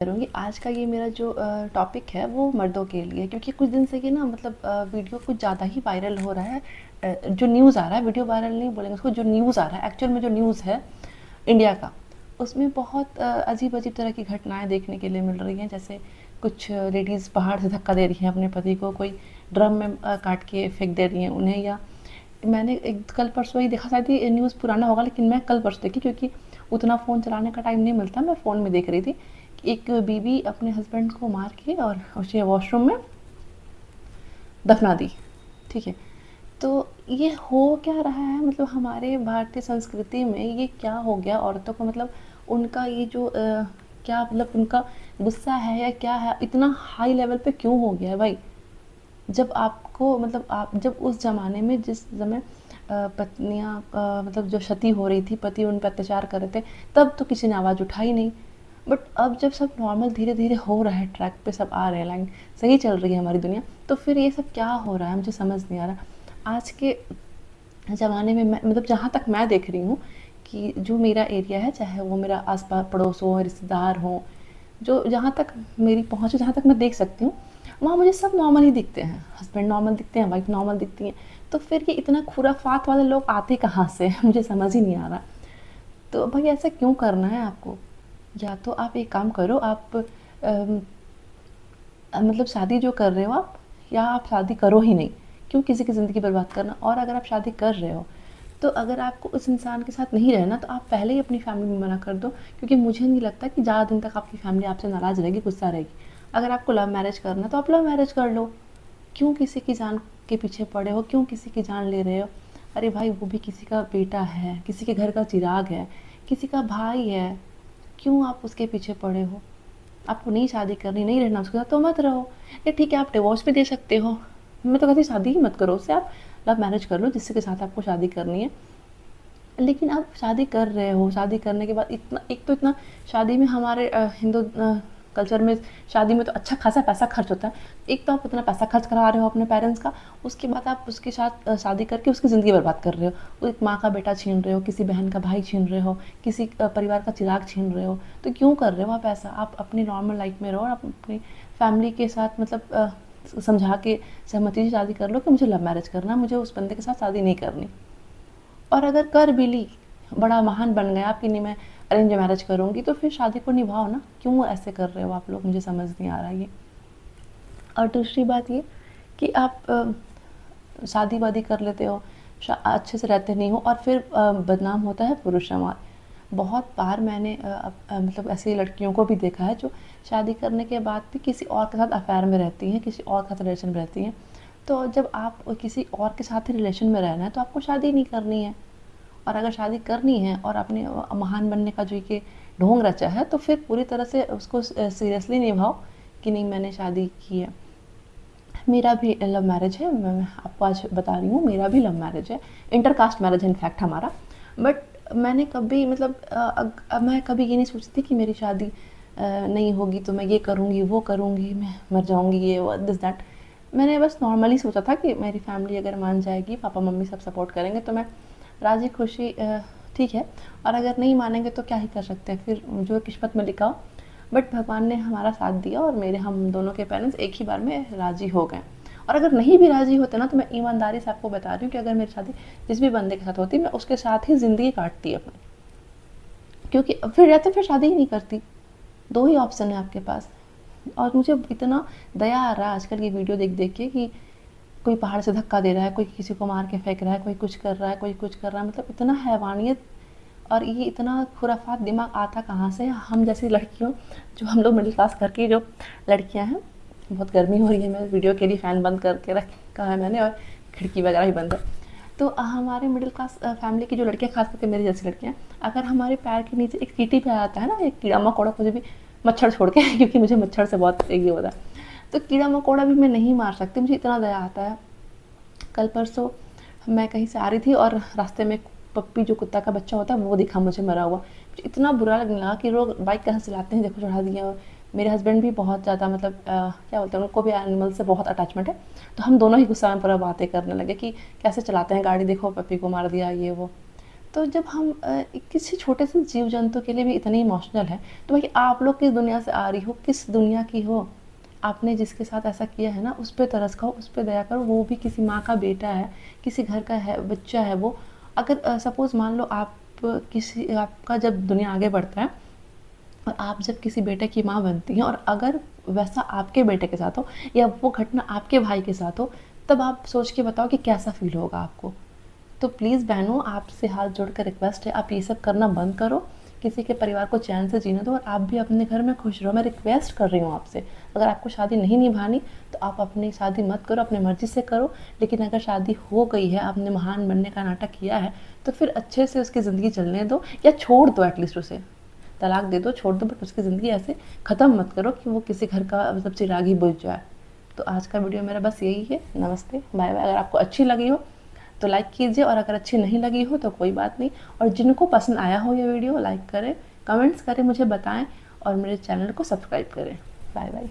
करूँगी। आज का ये मेरा जो टॉपिक है वो मर्दों के लिए, क्योंकि कुछ दिन से ये ना मतलब वीडियो कुछ ज़्यादा ही वायरल हो रहा है। जो न्यूज़ आ रहा है, वीडियो वायरल नहीं बोलेंगे उसको, जो न्यूज़ आ रहा है एक्चुअल में, जो न्यूज़ है इंडिया का, उसमें बहुत अजीब अजीब तरह की घटनाएं देखने के लिए मिल रही हैं। जैसे कुछ लेडीज़ पहाड़ से धक्का दे रही हैं अपने पति को, कोई ड्रम में काट के फेंक दे रही हैं उन्हें। या मैंने एक कल परसों ही देखा, शायद ये न्यूज़ पुराना होगा लेकिन मैं कल परसों देखी, क्योंकि उतना फ़ोन चलाने का टाइम नहीं मिलता, मैं फ़ोन में देख रही थी कि एक बीवी अपने हस्बैंड को मार के और उसे वॉशरूम में दफना दी। ठीक है, तो ये हो क्या रहा है, मतलब हमारे भारतीय संस्कृति में ये क्या हो गया औरतों को, मतलब उनका ये जो क्या मतलब उनका गुस्सा है या क्या है, इतना हाई लेवल पे क्यों हो गया है भाई। जब आपको मतलब आप जब उस ज़माने में जिस समय पत्नियाँ मतलब जो क्षति हो रही थी, पति उन पर अत्याचार कर रहे थे, तब तो किसी ने आवाज़ उठाई नहीं। बट अब जब सब नॉर्मल धीरे धीरे हो रहा है, ट्रैक पे सब आ रहे हैं, लाइन सही चल रही है हमारी दुनिया, तो फिर ये सब क्या हो रहा है मुझे समझ नहीं आ रहा। आज के ज़माने में मैं मतलब जहाँ तक मैं देख रही हूँ कि जो मेरा एरिया है, चाहे वो मेरा आस पास पड़ोस हो, रिश्तेदार हो, जो जहाँ तक मेरी पहुँच है, जहाँ तक मैं देख सकती हूँ, वहाँ मुझे सब नॉर्मल ही दिखते हैं। हस्बैंड नॉर्मल दिखते हैं, वाइफ नॉर्मल दिखती हैं। तो फिर ये इतना खुराफात वाले लोग आते कहाँ से हैं मुझे समझ ही नहीं आ रहा। तो भाई ऐसा क्यों करना है आपको? या तो आप एक काम करो, आप मतलब शादी जो कर रहे हो आप, या आप शादी करो ही नहीं। क्यों किसी की ज़िंदगी बर्बाद करना? और अगर आप शादी कर रहे हो, तो अगर आपको उस इंसान के साथ नहीं रहना, तो आप पहले ही अपनी फैमिली में मना कर दो, क्योंकि मुझे नहीं लगता कि ज़्यादा दिन तक आपकी फैमिली आपसे नाराज़ रहेगी, गुस्सा रहेगी। अगर आपको लव मैरिज करना तो आप लव मैरिज कर लो। क्यों किसी की जान के पीछे पड़े हो? क्यों किसी की जान ले रहे हो? अरे भाई, वो भी किसी का बेटा है, किसी के घर का चिराग है, किसी का भाई है। क्यों आप उसके पीछे पड़े हो? आपको नहीं शादी करनी, नहीं रहना उसके साथ, तो मत रहो। या ठीक है, आप डिवोर्स भी दे सकते हो। मैं तो कहती शादी ही मत करो उससे, आप लव मैरिज कर लो जिसके साथ आपको शादी करनी है। लेकिन आप शादी कर रहे हो, शादी करने के बाद इतना, एक तो इतना शादी में हमारे हिंदू कल्चर में शादी में तो अच्छा खासा पैसा खर्च होता है। एक तो आप इतना पैसा खर्च करा रहे हो अपने पेरेंट्स का, उसके बाद आप उसके साथ शादी करके उसकी ज़िंदगी बर्बाद कर रहे हो। वो एक माँ का बेटा छीन रहे हो, किसी बहन का भाई छीन रहे हो, किसी परिवार का चिराग छीन रहे हो। तो क्यों कर रहे हो आप ऐसा? आप अपनी नॉर्मल लाइफ में रहो और आप अपनी फैमिली के साथ मतलब समझा के सहमति से शादी कर लो कि मुझे लव मैरिज करना, मुझे उस बंदे के साथ शादी नहीं करनी। और अगर कर भी ली, बड़ा महान बन गया कि नहीं मैं अरेंज मैरिज करूँगी, तो फिर शादी को निभाओ ना। क्यों ऐसे कर रहे हो आप लोग, मुझे समझ नहीं आ रहा ये। और दूसरी बात ये कि आप शादी वादी कर लेते हो, अच्छे से रहते नहीं हो, और फिर बदनाम होता है पुरुष समाज। बहुत बार मैंने मतलब ऐसी लड़कियों को भी देखा है जो शादी करने के बाद भी किसी और के साथ अफेयर में रहती हैं, किसी और के साथ रिलेशन में रहती हैं। तो जब आप किसी और के साथ ही रिलेशन में रहना है, तो आपको शादी नहीं करनी है। और अगर शादी करनी है और अपने महान बनने का जो ये ढोंग रचा है, तो फिर पूरी तरह से उसको सीरियसली निभाओ कि नहीं मैंने शादी की है। मेरा भी लव मैरिज है, मैं आपको आज बता रही हूँ, मेरा भी लव मैरिज है, इंटर कास्ट मैरिज है इनफैक्ट हमारा। बट मैंने कभी मतलब मैं कभी ये नहीं सोचती कि मेरी शादी नहीं होगी तो मैं ये करूँगी, वो करूँगी, मैं मर जाऊँगी, ये वो दिस दैट। मैंने बस नॉर्मली सोचा था कि मेरी फैमिली अगर मान जाएगी, पापा मम्मी सब सपोर्ट करेंगे, तो मैं राज़ी खुशी ठीक है। और अगर नहीं मानेंगे तो क्या ही कर सकते हैं, फिर जो किस्मत में लिखा हो। बट भगवान ने हमारा साथ दिया और मेरे हम दोनों के पेरेंट्स एक ही बार में राज़ी हो गए। और अगर नहीं भी राज़ी होते ना, तो मैं ईमानदारी से आपको बता रही हूँ कि अगर मेरी शादी जिस भी बंदे के साथ होती, मैं उसके साथ ही ज़िंदगी काटती अपनी। क्योंकि फिर या तो फिर शादी ही नहीं करती। दो ही ऑप्शन है आपके पास। और मुझे इतना दया आ रहा है आजकल ये वीडियो देख देख के कि कोई पहाड़ से धक्का दे रहा है, कोई किसी को मार के फेंक रहा है, कोई कुछ कर रहा है, कोई कुछ कर रहा है, मतलब इतना हैवानियत। और ये इतना खुराफात दिमाग आता कहाँ से? हम जैसी लड़कियों, जो हम लोग मिडिल क्लास घर की जो लड़कियां हैं, बहुत गर्मी हो रही है, मैं वीडियो के लिए फ़ैन बंद करके रखा है मैंने, और खिड़की वगैरह भी बंद है। तो हमारे मिडिल क्लास फैमिली की जो लड़कियां, खास करके मेरी जैसी लड़कियां, अगर हमारे पैर के नीचे एक चींटी पे आता है ना, एक कीड़ा मकोड़ा, कुछ भी, मच्छर छोड़ के क्योंकि मुझे मच्छर से बहुत ये होता है, तो कीड़ा मकोड़ा भी मैं नहीं मार सकती, मुझे इतना दया आता है। कल परसों मैं कहीं से आ रही थी और रास्ते में पप्पी, जो कुत्ता का बच्चा होता है, वो दिखा मुझे मरा हुआ। मुझे इतना बुरा लगने लगा कि लोग बाइक कहाँ चलाते हैं, देखो चढ़ा दिया। मेरे हस्बैंड भी बहुत ज़्यादा मतलब क्या बोलते हैं, उनको भी एनिमल से बहुत अटैचमेंट है। तो हम दोनों ही गुस्सा में पूरा बातें करने लगे कि कैसे चलाते हैं गाड़ी, देखो पप्पी को मार दिया, ये वो। तो जब हम किसी छोटे से जीव जंतु के लिए भी इतने इमोशनल हैं, तो भाई आप लोग किस दुनिया से आ रही हो, किस दुनिया की हो? आपने जिसके साथ ऐसा किया है ना, उस पे तरस खाओ, उस पे दया करो। वो भी किसी माँ का बेटा है, किसी घर का है, बच्चा है वो। अगर सपोज़ मान लो आप किसी आपका जब दुनिया आगे बढ़ता है और आप जब किसी बेटे की माँ बनती हैं, और अगर वैसा आपके बेटे के साथ हो या वो घटना आपके भाई के साथ हो, तब आप सोच के बताओ कि कैसा फ़ील होगा आपको। तो प्लीज़ बहनों, आपसे हाथ जोड़ कर रिक्वेस्ट है, आप ये सब करना बंद करो। किसी के परिवार को चैन से जीने दो और आप भी अपने घर में खुश रहो। मैं रिक्वेस्ट कर रही हूँ आपसे, अगर आपको शादी नहीं निभानी तो आप अपनी शादी मत करो, अपनी मर्ज़ी से करो। लेकिन अगर शादी हो गई है, आपने महान बनने का नाटक किया है, तो फिर अच्छे से उसकी ज़िंदगी चलने दो, या छोड़ दो एटलीस्ट उसे। तलाक दे दो, छोड़ दो, बट उसकी ज़िंदगी ऐसे ख़त्म मत करो कि वो किसी घर का मतलब चिराग ही बुझ जाए। तो आज का वीडियो मेरा बस यही है। नमस्ते, बाय बाय। अगर आपको अच्छी लगी हो तो लाइक कीजिए, और अगर अच्छी नहीं लगी हो तो कोई बात नहीं। और जिनको पसंद आया हो ये वीडियो, लाइक करें, कमेंट्स करें, मुझे बताएं, और मेरे चैनल को सब्सक्राइब करें। Bye bye.